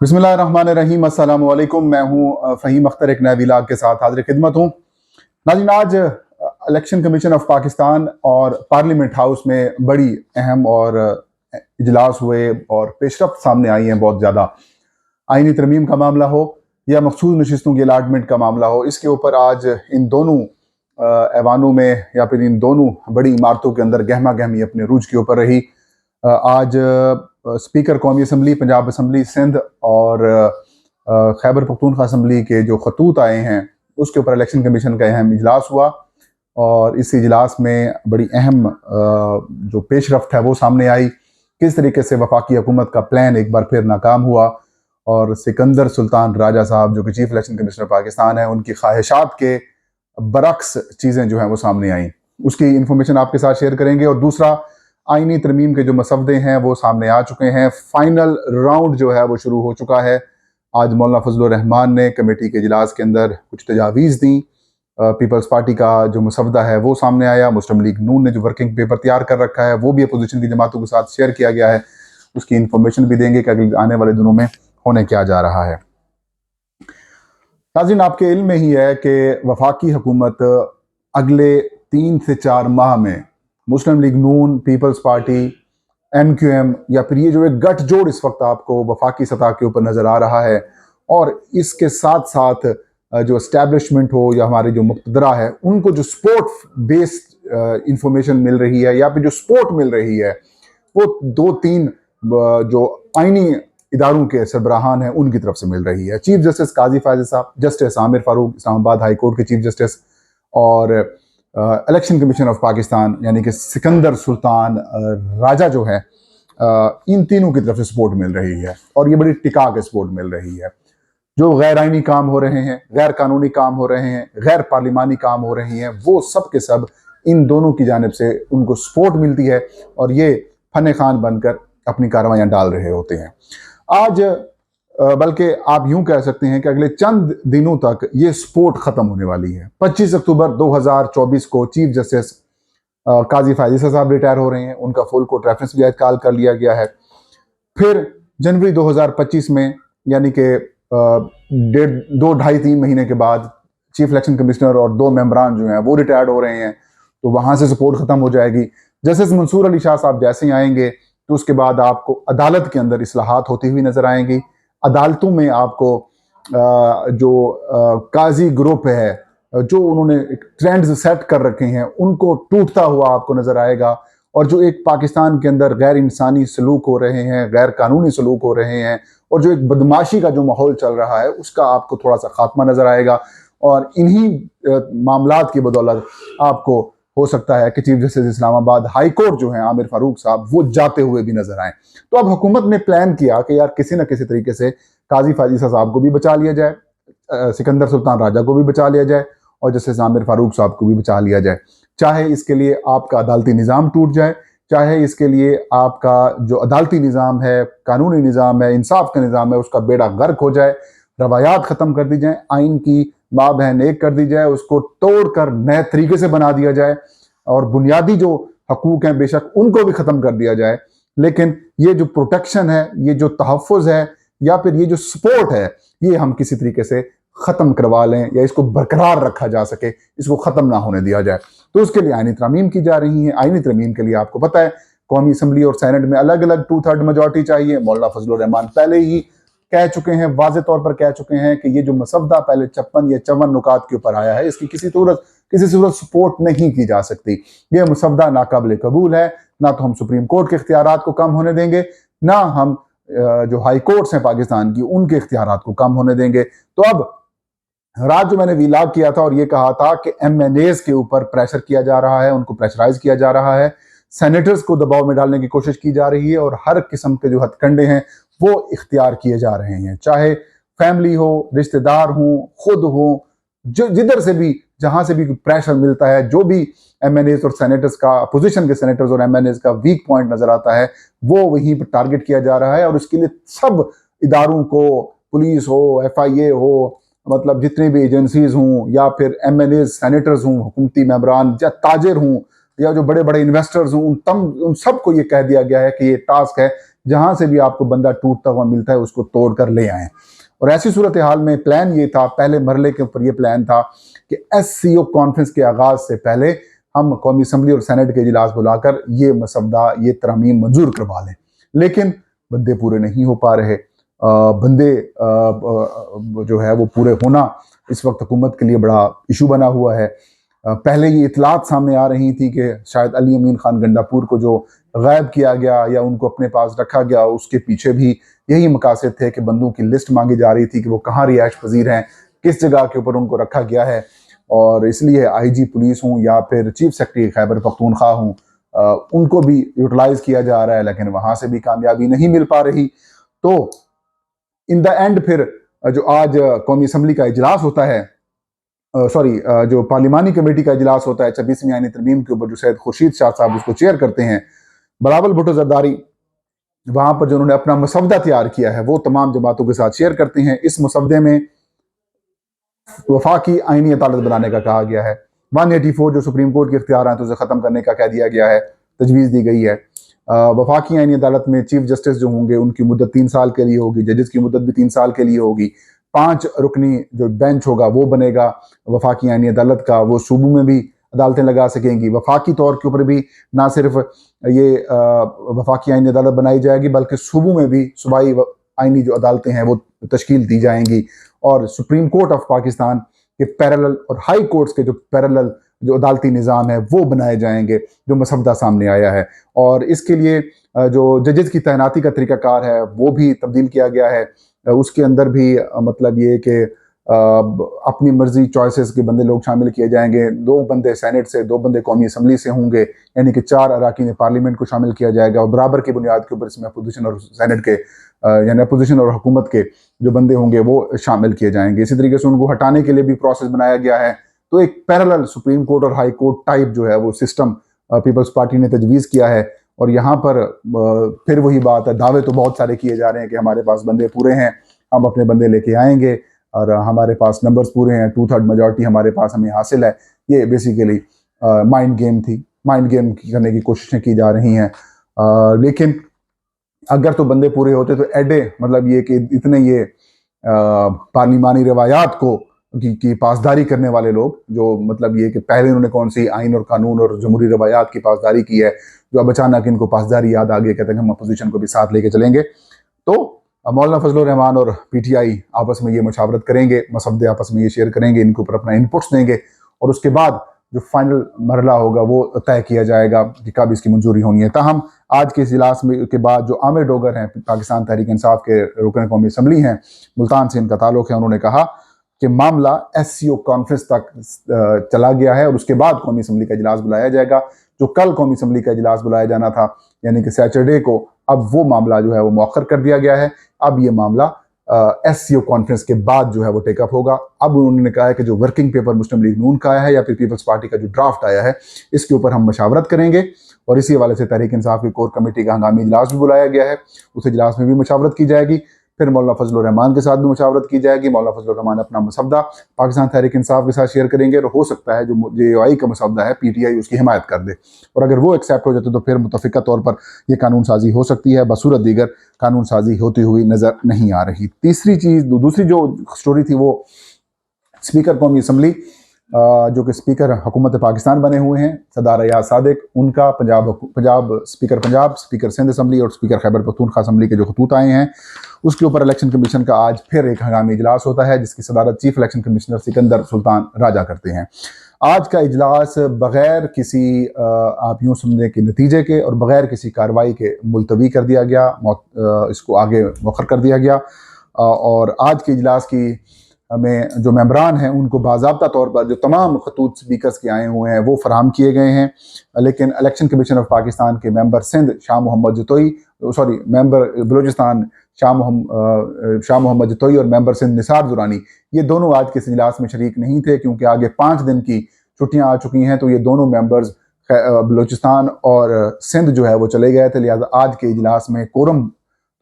बिस्मिल्लाहिर्रहमानिर्रहीम। अस्सलाम वालेकुम। मैं हूं फ़हीम अख्तर, एक नए व्लॉग के साथ हाजिर खिदमत हूं। नाज़रीन, आज इलेक्शन कमीशन ऑफ पाकिस्तान और पार्लियामेंट हाउस में बड़ी अहम और इजलास हुए और पेशरफ्त सामने आई हैं बहुत ज़्यादा। आईनी तरमीम का मामला हो या मखसूस नशिस्तों की अलाटमेंट का मामला हो, इसके ऊपर आज इन दोनों ऐवानों में या फिर इन दोनों बड़ी इमारतों के अंदर गहमा गहमी अपने रूज के ऊपर रही। आज स्पीकर कौमी असम्बली, पंजाब असम्बली सिंध और खैबर पख्तूनख्वा असम्बली के जो खतूत आए हैं उसके ऊपर इलेक्शन कमीशन का अहम इजलास हुआ और इस इजलास में बड़ी अहम जो पेशरफ्त है वो सामने आई। किस तरीके से वफाकी हुकूमत का प्लान एक बार फिर नाकाम हुआ और सिकंदर सुल्तान राजा साहब जो कि चीफ इलेक्शन कमिश्नर पाकिस्तान है, उनकी ख्वाहिशात के बरक्स चीज़ें जो हैं वो सामने आई। उसकी इंफॉर्मेशन आपके साथ शेयर करेंगे। और दूसरा, आईनी तरमीम के जो मसवदे हैं वो सामने आ चुके हैं। फाइनल राउंड जो है वो शुरू हो चुका है। आज मौलाना फजलुर रहमान ने कमेटी के इजलास के अंदर कुछ तजावीज़ दी। पीपल्स पार्टी का जो मसवदा है वो सामने आया। मुस्लिम लीग नून ने जो वर्किंग पेपर तैयार कर रखा है वो भी अपोजिशन की जमातों के साथ शेयर किया गया है। उसकी इंफॉर्मेशन भी देंगे कि अगले आने वाले दिनों में होने क्या जा रहा है। नाज़रीन, आपके इल्म में ही है कि वफाकी हुकूमत अगले 3 से 4 माह में मुस्लिम लीग नून, पीपल्स पार्टी, MQM या फिर ये जो एक गठजोड़ इस वक्त आपको वफाकी सतह के ऊपर नज़र आ रहा है, और इसके साथ साथ जो इस्टेब्लिशमेंट हो या हमारे जो मुक़तदरा है उनको जो स्पोर्ट बेस्ड इंफॉर्मेशन मिल रही है या फिर जो सपोर्ट मिल रही है वो 2-3 जो आइनी इदारों के सरबराहान हैं उनकी तरफ से मिल रही है। चीफ जस्टिस काजी फायज़ साहब, justice Aamir Farooq Islamabad high court के चीफ जस्टिस, और इलेक्शन कमीशन ऑफ पाकिस्तान यानी कि सिकंदर सुल्तान राजा जो है, इन तीनों की तरफ से सपोर्ट मिल रही है और ये बड़ी टिका के सपोर्ट मिल रही है। जो गैर आइनी काम हो रहे हैं, गैर कानूनी काम हो रहे हैं, गैर पार्लिमानी काम हो रहे हैं, वो सब के सब इन दोनों की जानिब से उनको सपोर्ट मिलती है और ये फन खान बनकर अपनी कार्रवाइयाँ डाल रहे होते हैं। आज बल्कि आप यूं कह सकते हैं कि अगले चंद दिनों तक ये सपोर्ट खत्म होने वाली है। 25 अक्टूबर 2024 को चीफ जस्टिस काजी फायज़ साहब रिटायर हो रहे हैं, उनका फुल कोर्ट रेफरेंस भी काल कर लिया गया है। फिर जनवरी 2025 में यानी कि 2-2.5-3 महीने के बाद चीफ इलेक्शन कमिश्नर और 2 मेंबरान जो हैं वो रिटायर्ड हो रहे हैं, तो वहां से सपोर्ट खत्म हो जाएगी। जस्टिस मंसूर अली शाह साहब जैसे ही आएंगे तो उसके बाद आपको अदालत के अंदर इस्लाहात होती हुई नजर आएंगी। अदालतों में आपको जो काजी ग्रुप है, जो उन्होंने ट्रेंड्स सेट कर रखे हैं, उनको टूटता हुआ आपको नजर आएगा। और जो एक पाकिस्तान के अंदर गैर इंसानी सलूक हो रहे हैं, गैर कानूनी सलूक हो रहे हैं, और जो एक बदमाशी का जो माहौल चल रहा है उसका आपको थोड़ा सा खात्मा नजर आएगा। और इन्हीं मामलात की बदौलत आपको हो सकता है कि chief justice Islamabad high court जो है आमिर फारूक साहब वो जाते हुए भी नजर आए। तो अब हुकूमत ने प्लान किया कि यार किसी न किसी तरीके से काजी फायज़ साहब को भी बचा लिया जाए, सिकंदर सुल्तान राजा को भी बचा लिया जाए और जस्टिस आमिर फारूक साहब को भी बचा लिया जाए। चाहे इसके लिए आपका अदालती निज़ाम टूट जाए, चाहे इसके लिए आपका जो अदालती निज़ाम है, कानूनी निज़ाम है, इंसाफ का निज़ाम है, उसका बेड़ा गर्क हो जाए, रवायात ख़त्म कर दी जाए, आइन की माँ बहन एक कर दी जाए, उसको तोड़कर नए तरीके से बना दिया जाए और बुनियादी जो हकूक हैं बेशक उनको भी ख़त्म कर दिया जाए, लेकिन ये जो प्रोटेक्शन है, ये जो तहफ़्फ़ुज़ है या फिर ये जो सपोर्ट है, ये हम किसी तरीके से ख़त्म करवा लें या इसको बरकरार रखा जा सके, इसको ख़त्म ना होने दिया जाए। तो उसके लिए आईनी तरमीम की जा रही है। आईनी तरमीम के लिए आपको पता है कौमी असम्बली और सेनेट में अलग अलग 2/3 मेजॉरिटी चाहिए। मौलाना फजलुर रहमान पहले ही कह चुके हैं, वाज़े तौर पर कह चुके हैं कि ये जो मसवदा पहले 56 या 54 नुकात के ऊपर आया है, इसकी किसी सूरत सपोर्ट नहीं की जा सकती। ये मसवदा नाकाबिल कबूल है। ना तो हम सुप्रीम कोर्ट के इख्तियारात को कम होने देंगे, ना हम जो हाई कोर्ट्स हैं पाकिस्तान की उनके इख्तियारात को कम होने देंगे। तो अब रात जो मैंने वीलॉग किया था और ये कहा था कि MNAs के ऊपर प्रेशर किया जा रहा है, उनको प्रेशराइज किया जा रहा है, सेनेटर्स को दबाव में डालने की कोशिश की जा रही है और हर किस्म के जो हथकंडे हैं वो इख्तियार किए जा रहे हैं, चाहे फैमिली हो, रिश्तेदार हों, खुद हो, जो जिधर से भी जहां से भी प्रेशर मिलता है, जो भी MNAs और सेनेटर्स का, अपोजिशन के सेनेटर्स और MNAs का वीक पॉइंट नजर आता है वो वहीं पर टारगेट किया जा रहा है। और उसके लिए सब इदारों को, पुलिस हो, FIA हो, मतलब जितने भी एजेंसीज हों या फिर MNAs, सेनेटर्स हों, हुकूमती मेंबरान या ताजिर हों या जो बड़े बड़े इन्वेस्टर्स हों, उन सबको ये कह दिया गया है कि ये टास्क है जहां से भी आपको बंदा टूटता हुआ मिलता है उसको तोड़ कर ले आएं। और ऐसी सूरत हाल में प्लान ये था, पहले मरहले के ऊपर ये प्लान था कि SCO कॉन्फ्रेंस के आगाज से पहले हम कौमी असम्बली और सेनेट के इजलास बुलाकर ये मसवदा, ये तरमीम मंजूर करवा लें। लेकिन बंदे पूरे नहीं हो पा रहे। बंदे जो है वो पूरे होना इस वक्त हुकूमत के लिए बड़ा इशू बना हुआ है। पहले ये इतलात सामने आ रही थी कि शायद अली अमीन खान गंडापुर को जो गायब किया गया या उनको अपने पास रखा गया, उसके पीछे भी यही मकासद थे कि बंदों की लिस्ट मांगी जा रही थी कि वो कहाँ रिहाइश पजीर हैं, किस जगह के ऊपर उनको रखा गया है। और इसलिए IG पुलिस हूँ या फिर चीफ सेक्रेटरी खैबर पख्तूनख्वा हूँ, उनको भी यूटिलाइज किया जा रहा है, लेकिन वहां से भी कामयाबी नहीं मिल पा रही। तो इन द एंड फिर जो आज कौमी असम्बली का इजलास होता है, सॉरी जो पार्लिमानी कमेटी का इजलास होता है 26वीं आईनी तरमीम के ऊपर, जो सैयद खुर्शीद शाह साहब उसको चेयर करते हैं, बिलावल भुट्टो जरदारी वहां पर जो उन्होंने अपना मसवदा तैयार किया है वो तमाम जमातों के साथ शेयर करते हैं। इस मसवदे में वफाकी आईनी अदालत बनाने का कहा गया है। 184 जो सुप्रीम कोर्ट के इख्तियार हैं तो उसे ख़त्म करने का कह दिया गया है, तजवीज़ दी गई है। वफाकी आईनी अदालत में चीफ जस्टिस जो होंगे उनकी मुद्दत 3 साल के लिए होगी, जजेस की मुद्दत भी 3 साल के लिए होगी। 5 रुकनी जो बेंच होगा वो बनेगा वफाकी आईनी अदालत का, वो सूबों में भी अदालतें लगा सकेंगी। वफाकी तौर के ऊपर भी ना सिर्फ ये वफाकी आईनी अदालत बनाई जाएगी बल्कि सूबों में भी सूबाई आईनी जो अदालतें हैं वो तश्कील दी जाएंगी। और सुप्रीम कोर्ट ऑफ पाकिस्तान के पैरेलल और हाई कोर्ट्स के जो पैरेलल जो अदालती निज़ाम है वो बनाए जाएंगे, जो मसवदा सामने आया है। और इसके लिए जो जजेस की तैनाती का तरीकाकार है वो भी तब्दील किया गया है। उसके अंदर भी मतलब ये कि अपनी मर्जी चॉइसेस के बंदे लोग शामिल किए जाएंगे। 2 बंदे सेनेट से, 2 बंदे कौमी असम्बली से होंगे, यानी कि 4 अरकान पार्लियामेंट को शामिल किया जाएगा। और बराबर की बुनियाद के ऊपर इसमें अपोजिशन और सेनेट के यानी अपोजिशन और हुकूमत के जो बंदे होंगे वो शामिल किए जाएंगे। इसी तरीके से उनको हटाने के लिए भी प्रोसेस बनाया गया है। तो एक पैरेलल सुप्रीम कोर्ट और हाई कोर्ट टाइप जो है वो सिस्टम पीपल्स पार्टी ने तजवीज़ किया है। और यहाँ पर फिर वही बात है, दावे तो बहुत सारे किए जा रहे हैं कि हमारे पास बंदे पूरे हैं, हम अपने बंदे लेके आएंगे और हमारे पास नंबर्स पूरे हैं, 2/3 मेजॉरिटी हमारे पास हमें हासिल है। ये बेसिकली माइंड गेम थी, माइंड गेम करने की कोशिशें की जा रही हैं। लेकिन अगर तो बंदे पूरे होते तो एडे मतलब ये कि इतने ये पार्लिमानी रवायात को की पासदारी करने वाले लोग, जो मतलब ये कि पहले उन्होंने कौन सी आइन और कानून और जमहूरी रवायात की पासदारी की है, जो अब अचानक इनको पासदारी याद आ गई, कहते हैं हम अपोजिशन को भी साथ लेके चलेंगे। तो मौलाना फजलुर रहमान और PTI आपस में ये मशावरत करेंगे, मसवदे आपस में ये शेयर करेंगे, इनके ऊपर अपना इनपुट्स देंगे और उसके बाद जो फाइनल मरला होगा वो तय किया जाएगा कि कब इसकी मंजूरी होनी है। ताहम आज के इजलास में के बाद जो आमिर डोगर हैं, पाकिस्तान तहरीक इंसाफ के रुकन कौमी असम्बली हैं, मुल्तान से इनका ताल्लुक है, उन्होंने कहा कि मामला SCO कॉन्फ्रेंस तक चला गया है और उसके बाद कौमी असम्बली का इजलास बुलाया जाएगा। जो कल कौमी असम्बली का इजलास बुलाया जाना था यानी कि सैटरडे को, अब वो मामला जो है वो मौखर कर दिया गया है। अब ये मामला SCO कॉन्फ्रेंस के बाद जो है वो टेकअप होगा। अब उन्होंने कहा है कि जो वर्किंग पेपर मुस्लिम लीग नून का आया है या फिर पीपल्स पार्टी का जो ड्राफ्ट आया है, इसके ऊपर हम मशावरत करेंगे। और इसी हवाले से तहरीक इंसाफ की कोर कमेटी का हंगामी इजलास भी बुलाया गया है, उस इजलास में भी मशावरत की जाएगी। फिर मौलाना फजलुर रहमान के साथ भी मशावरत की जाएगी। मौलाना फजलुर रहमान अपना मसवदा पाकिस्तान तहरीक इंसाफ के साथ शेयर करेंगे और हो सकता है जो JOI का मसवदा है PTI उसकी हिमायत कर दे, और अगर वो एक्सेप्ट हो जाते तो फिर मुतफिका तौर पर यह कानून साजी हो सकती है। बसूरत दीगर कानून साजी होती हुई नजर नहीं आ रही। दूसरी जो स्टोरी थी वो स्पीकर कौमी असम्बली जो कि स्पीकर हुकूमत पाकिस्तान बने हुए हैं सरदार अयाज सादिक, उनका पंजाब स्पीकर सिंध असम्बली और स्पीकर खैबर पख्तूनख्वा असम्बली के जो खतूत आए हैं उसके ऊपर इलेक्शन कमीशन का आज फिर एक हंगामी इजलास होता है, जिसकी सदारत chief election commissioner Sikandar Sultan Raja करते हैं। आज का इजलास बगैर किसी आप यूँ समझें कि नतीजे के और बगैर किसी कार्रवाई के मुलतवी कर दिया गया, इसको आगे मुखर कर दिया गया। और आज के इजलास की में जो मेंबरान हैं उनको बाज़ाब्ता तौर पर जो तमाम खतूत स्पीकर्स के आए हुए हैं वो फराहम किए गए हैं। लेकिन इलेक्शन कमीशन ऑफ पाकिस्तान के member Sindh Shah Mohammad Jatoi, sorry member Balochistan Shah Mohammad Jatoi और मेंबर सिंध निसार दुरानी, ये दोनों आज के इस इजलास में शरीक नहीं थे क्योंकि आगे 5 दिन की छुट्टियां आ चुकी हैं। तो ये दोनों मेंबर्स बलूचिस्तान और सिंध जो है वो चले गए थे, लिहाजा आज के इजलास में कोरम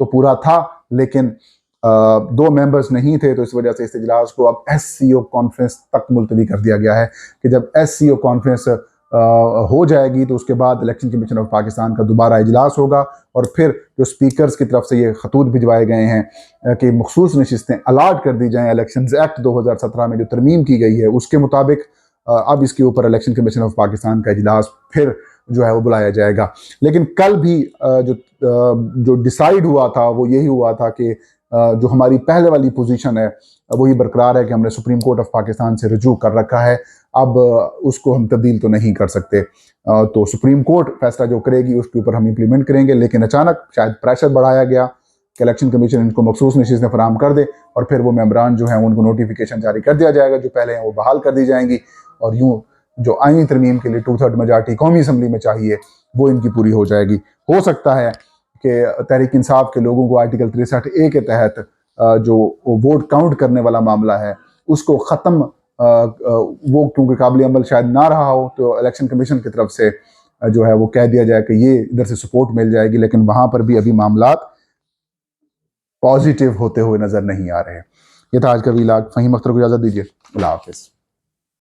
तो पूरा था लेकिन 2 मेंबर्स नहीं थे। तो इस वजह से इस इजलास को अब SCO कॉन्फ्रेंस तक मुलतवी कर दिया गया है कि जब SCO कॉन्फ्रेंस हो जाएगी तो उसके बाद इलेक्शन कमीशन ऑफ पाकिस्तान का दोबारा इजलास होगा और फिर जो स्पीकर्स की तरफ से ये खतूत भिजवाए गए हैं कि मखसूस नशिस्तें अलाट कर दी जाएं इलेक्शन एक्ट 2017 में जो तरमीम की गई है उसके मुताबिक अब इसके ऊपर इलेक्शन कमीशन ऑफ पाकिस्तान का इजलास फिर जो है वो बुलाया जाएगा। लेकिन कल भी जो डिसाइड हुआ था वो यही हुआ था कि जो हमारी पहले वाली पोजीशन है वही बरकरार है कि हमने सुप्रीम कोर्ट ऑफ पाकिस्तान से रुजू कर रखा है, अब उसको हम तब्दील तो नहीं कर सकते। तो सुप्रीम कोर्ट फैसला जो करेगी उसके ऊपर हम इम्प्लीमेंट करेंगे। लेकिन अचानक शायद प्रेशर बढ़ाया गया कि इलेक्शन कमीशन इनको मखसूस नशिस्तें फराहम कर दे और फिर वो मेंबरान जो हैं उनको नोटिफिकेशन जारी कर दिया जाएगा, जो पहले हैं वो बहाल कर दी जाएंगी और यूँ जो आईनी तरमीम के लिए 2/3 मेजॉरिटी कौमी असम्बली में चाहिए वो इनकी पूरी हो जाएगी। हो सकता है कि तहरीक इंसाफ के लोगों को आर्टिकल 63A के तहत जो वोट काउंट करने वाला मामला है उसको ख़त्म वो क्योंकि काबिल अमल शायद ना रहा हो तो इलेक्शन कमीशन की तरफ से जो है वो कह दिया जाए कि ये इधर से सपोर्ट मिल जाएगी। लेकिन वहाँ पर भी अभी मामला पॉजिटिव होते हुए नज़र नहीं आ रहे हैं। ये था आज का वीलॉग। फ़हीम अख्तर को इजाज़त दीजिए। अल्लाह हाफ़िज़।